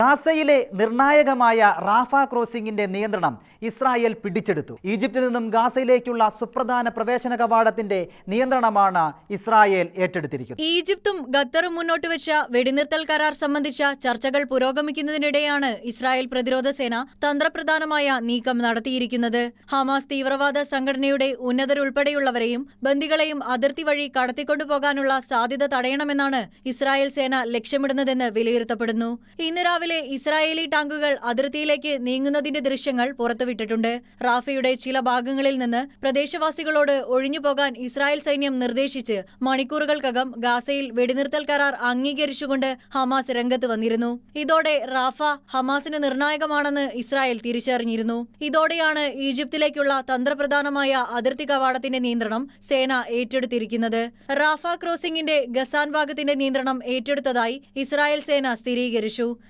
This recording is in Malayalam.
ഗാസയിലെ നിർണായകമായ റാഫ ക്രോസിംഗിന്റെ നിയന്ത്രണം ഇസ്രായേൽ പിടിച്ചെടുത്തു. ഈജിപ്തിൽ നിന്നും ഗാസയിലേക്കുള്ള സുപ്രധാന പ്രവേശന കവാടത്തിന്റെ നിയന്ത്രണമാണ് ഇസ്രായേൽ ഏറ്റെടുത്തിരിക്കുന്നത്. ഈജിപ്തും ഖത്തറും മുന്നോട്ട് വെച്ച വെടിനിർത്തൽ കരാർ സംബന്ധിച്ച ചർച്ചകൾ പുരോഗമിക്കുന്നതിനിടെയാണ് ഇസ്രായേൽ പ്രതിരോധ സേന തന്ത്രപ്രധാനമായ നീക്കം നടത്തിയിരിക്കുന്നത്. ഹമാസ് തീവ്രവാദ സംഘടനയുടെ ഉന്നതരുൾപ്പെടെയുള്ളവരെയും ബന്ദികളെയും അതിർത്തി വഴി കടത്തിക്കൊണ്ടുപോകാനുള്ള സാധ്യത തടയണമെന്നാണ് ഇസ്രായേൽ സേന ലക്ഷ്യമിടുന്നതെന്ന് വിലയിരുത്തപ്പെടുന്നു. ഇന്ന് രാവിലെ ഇസ്രായേലി ടാങ്കുകൾ അതിർത്തിയിലേക്ക് നീങ്ങുന്നതിന്റെ ദൃശ്യങ്ങൾ പുറത്തുവിട്ടിട്ടുണ്ട്. റാഫയുടെ ചില ഭാഗങ്ങളിൽ നിന്ന് പ്രദേശവാസികളോട് ഒഴിഞ്ഞുപോകാൻ ഇസ്രായേൽ സൈന്യം നിർദ്ദേശിച്ച് മണിക്കൂറുകൾക്കകം ഗാസയിൽ വെടിനിർത്തൽ കരാർ അംഗീകരിച്ചുകൊണ്ട് ഹമാസ് രംഗത്ത് വന്നിരുന്നു. ഇതോടെ റാഫ ഹമാസിന് നിർണായകമാണെന്ന് ഇസ്രായേൽ തിരിച്ചറിഞ്ഞിരുന്നു. ഇതോടെയാണ് ഈജിപ്തിലേക്കുള്ള തന്ത്രപ്രധാനമായ അതിർത്തി കവാടത്തിന്റെ നിയന്ത്രണം സേന ഏറ്റെടുത്തിരിക്കുന്നത്. റാഫ ക്രോസിംഗിന്റെ ഗസാൻ ഭാഗത്തിന്റെ നിയന്ത്രണം ഏറ്റെടുത്തതായി ഇസ്രായേൽ സേന സ്ഥിരീകരിച്ചു.